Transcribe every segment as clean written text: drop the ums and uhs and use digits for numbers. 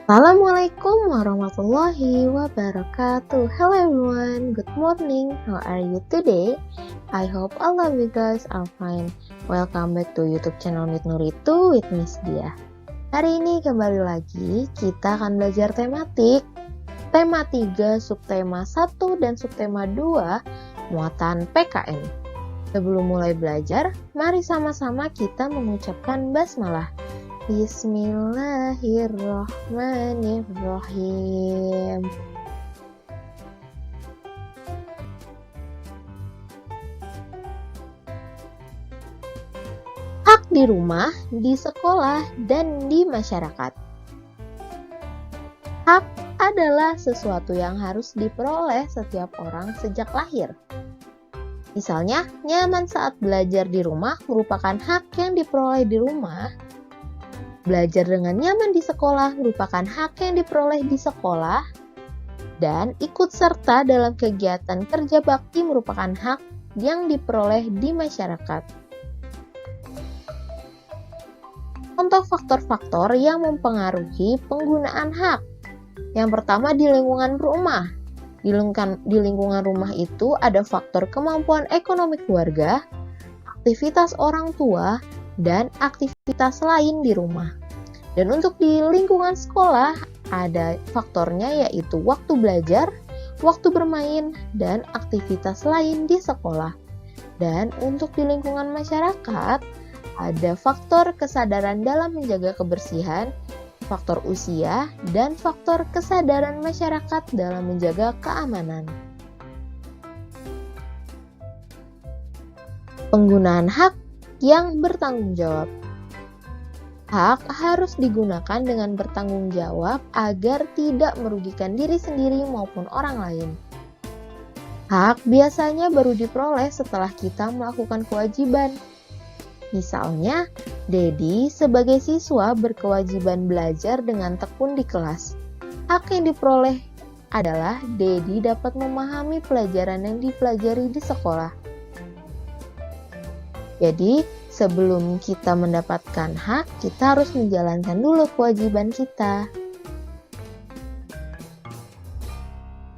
Assalamualaikum warahmatullahi wabarakatuh. Hello everyone, good morning. How are you today? I hope all of you guys are fine. Welcome back to YouTube channel Mit Nuritu with Miss Dia. Hari ini kembali lagi kita akan belajar tematik. Tema 3, subtema 1 dan subtema 2, muatan PKN. Sebelum mulai belajar, mari sama-sama kita mengucapkan basmalah. Bismillahirrahmanirrahim. Hak di rumah, di sekolah, dan di masyarakat. Hak adalah sesuatu yang harus diperoleh setiap orang sejak lahir. Misalnya, nyaman saat belajar di rumah merupakan hak yang diperoleh di rumah. Belajar dengan nyaman di sekolah merupakan hak yang diperoleh di sekolah, dan ikut serta dalam kegiatan kerja bakti merupakan hak yang diperoleh di masyarakat. Contoh faktor-faktor yang mempengaruhi penggunaan hak. Yang pertama, di lingkungan rumah. Di lingkungan rumah itu ada faktor kemampuan ekonomi keluarga, aktivitas orang tua, dan aktivitas lain di rumah. Dan untuk di lingkungan sekolah ada faktornya yaitu waktu belajar, waktu bermain, dan aktivitas lain di sekolah. Dan untuk di lingkungan masyarakat ada faktor kesadaran dalam menjaga kebersihan, faktor usia, dan faktor kesadaran masyarakat dalam menjaga keamanan. Penggunaan hak yang bertanggung jawab. Hak harus digunakan dengan bertanggung jawab agar tidak merugikan diri sendiri maupun orang lain. Hak biasanya baru diperoleh setelah kita melakukan kewajiban. Misalnya, Dedi sebagai siswa berkewajiban belajar dengan tekun di kelas. Hak yang diperoleh adalah Dedi dapat memahami pelajaran yang dipelajari di sekolah. Jadi, sebelum kita mendapatkan hak, kita harus menjalankan dulu kewajiban kita.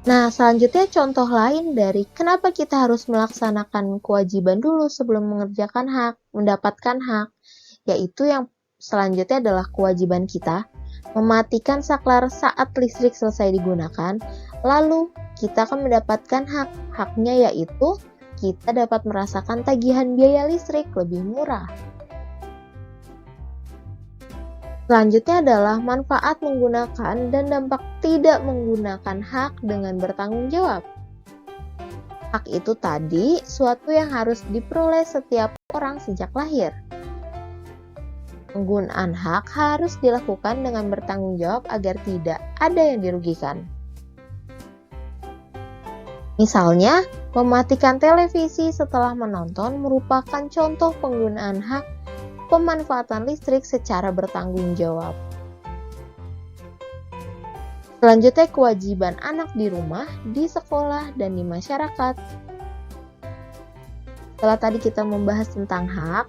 Nah, selanjutnya contoh lain dari kenapa kita harus melaksanakan kewajiban dulu sebelum mendapatkan hak, yaitu yang selanjutnya adalah kewajiban kita mematikan saklar saat listrik selesai digunakan, lalu kita akan mendapatkan hak. Haknya yaitu kita dapat merasakan tagihan biaya listrik lebih murah. Selanjutnya adalah manfaat menggunakan dan dampak tidak menggunakan hak dengan bertanggung jawab. Hak itu tadi suatu yang harus diperoleh setiap orang sejak lahir. Penggunaan hak harus dilakukan dengan bertanggung jawab agar tidak ada yang dirugikan. Misalnya, mematikan televisi setelah menonton merupakan contoh penggunaan hak pemanfaatan listrik secara bertanggung jawab. Selanjutnya, kewajiban anak di rumah, di sekolah, dan di masyarakat. Setelah tadi kita membahas tentang hak,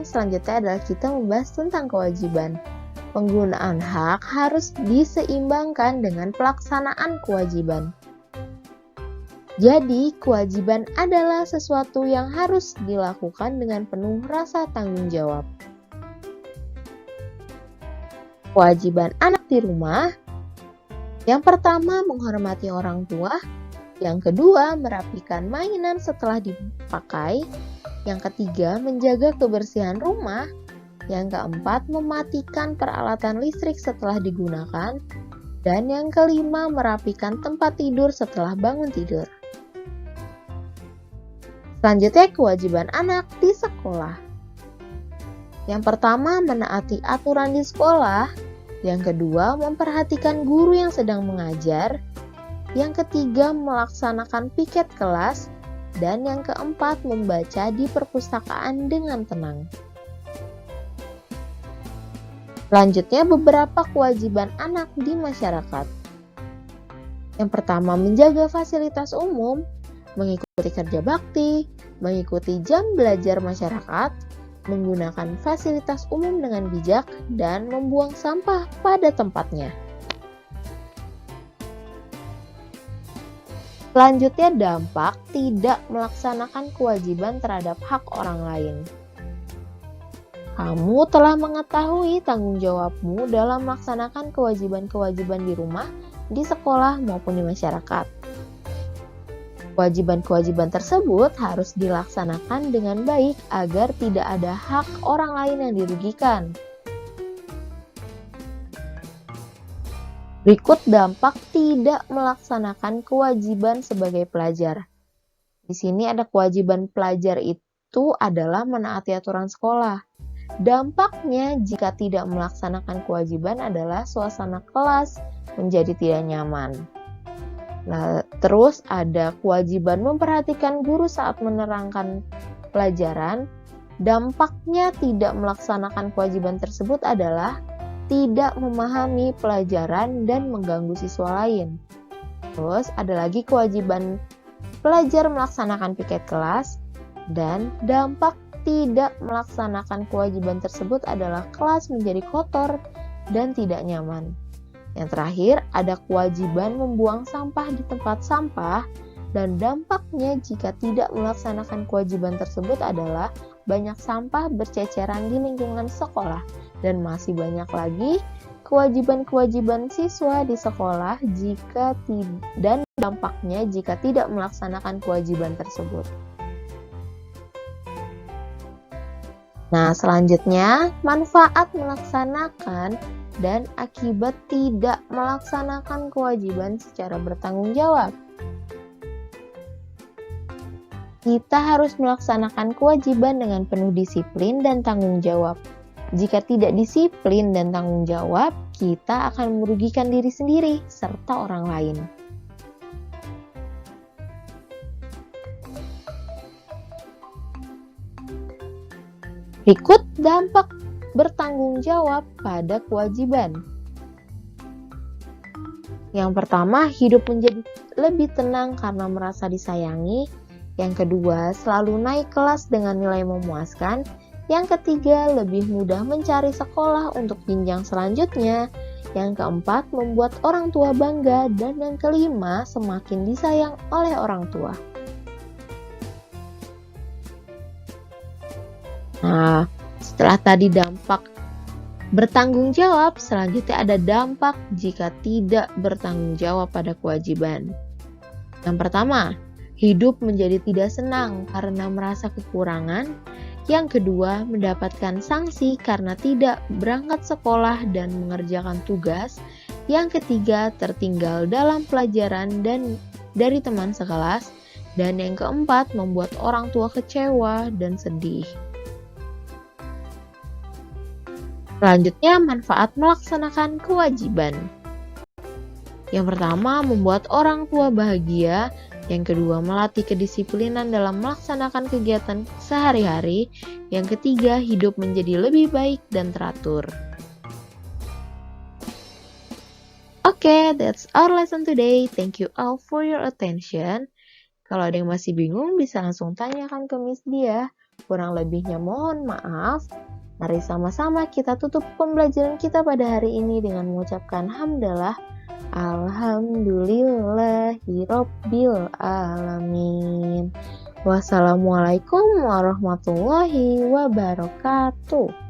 selanjutnya adalah kita membahas tentang kewajiban. Penggunaan hak harus diseimbangkan dengan pelaksanaan kewajiban. Jadi, kewajiban adalah sesuatu yang harus dilakukan dengan penuh rasa tanggung jawab. Kewajiban anak di rumah. Yang pertama, menghormati orang tua. Yang kedua, merapikan mainan setelah dipakai. Yang ketiga, menjaga kebersihan rumah. Yang keempat, mematikan peralatan listrik setelah digunakan. Dan yang kelima, merapikan tempat tidur setelah bangun tidur. Selanjutnya, kewajiban anak di sekolah. Yang pertama, menaati aturan di sekolah. Yang kedua, memperhatikan guru yang sedang mengajar. Yang ketiga, melaksanakan piket kelas. Dan yang keempat, membaca di perpustakaan dengan tenang. Selanjutnya, beberapa kewajiban anak di masyarakat. Yang pertama, menjaga fasilitas umum, mengikuti kerja bakti, mengikuti jam belajar masyarakat, menggunakan fasilitas umum dengan bijak, dan membuang sampah pada tempatnya. Selanjutnya, dampak tidak melaksanakan kewajiban terhadap hak orang lain. Kamu telah mengetahui tanggung jawabmu dalam melaksanakan kewajiban-kewajiban di rumah, di sekolah, maupun di masyarakat. Kewajiban-kewajiban tersebut harus dilaksanakan dengan baik agar tidak ada hak orang lain yang dirugikan. Berikut dampak tidak melaksanakan kewajiban sebagai pelajar. Di sini ada kewajiban pelajar itu adalah menaati aturan sekolah. Dampaknya jika tidak melaksanakan kewajiban adalah suasana kelas menjadi tidak nyaman. Nah, terus ada kewajiban memperhatikan guru saat menerangkan pelajaran. Dampaknya tidak melaksanakan kewajiban tersebut adalah tidak memahami pelajaran dan mengganggu siswa lain. Terus ada lagi kewajiban pelajar melaksanakan piket kelas, dan dampak tidak melaksanakan kewajiban tersebut adalah kelas menjadi kotor dan tidak nyaman. Yang terakhir, ada kewajiban membuang sampah di tempat sampah, dan dampaknya jika tidak melaksanakan kewajiban tersebut adalah banyak sampah berceceran di lingkungan sekolah, dan masih banyak lagi kewajiban-kewajiban siswa di sekolah dan dampaknya jika tidak melaksanakan kewajiban tersebut. Nah, selanjutnya, manfaat melaksanakan dan akibat tidak melaksanakan kewajiban secara bertanggung jawab. Kita harus melaksanakan kewajiban dengan penuh disiplin dan tanggung jawab. Jika tidak disiplin dan tanggung jawab, kita akan merugikan diri sendiri serta orang lain. Berikut dampak bertanggung jawab pada kewajiban. Yang pertama, hidup menjadi lebih tenang karena merasa disayangi. Yang kedua, selalu naik kelas dengan nilai memuaskan. Yang ketiga, lebih mudah mencari sekolah untuk jenjang selanjutnya. Yang keempat, membuat orang tua bangga. Dan yang kelima, semakin disayang oleh orang tua. Nah, setelah tadi dampak bertanggung jawab, selanjutnya ada dampak jika tidak bertanggung jawab pada kewajiban. Yang pertama, hidup menjadi tidak senang karena merasa kekurangan. Yang kedua, mendapatkan sanksi karena tidak berangkat sekolah dan mengerjakan tugas. Yang ketiga, tertinggal dalam pelajaran dan dari teman sekelas. Dan yang keempat, membuat orang tua kecewa dan sedih. Selanjutnya, manfaat melaksanakan kewajiban. Yang pertama, membuat orang tua bahagia. Yang kedua, melatih kedisiplinan dalam melaksanakan kegiatan sehari-hari. Yang ketiga, hidup menjadi lebih baik dan teratur. Oke, that's our lesson today. Thank you all for your attention. Kalau ada yang masih bingung, bisa langsung tanyakan ke Miss Dia. Kurang lebihnya mohon maaf. Mari sama-sama kita tutup pembelajaran kita pada hari ini dengan mengucapkan hamdalah. Alhamdulillahirabbil alamin. Wassalamualaikum warahmatullahi wabarakatuh.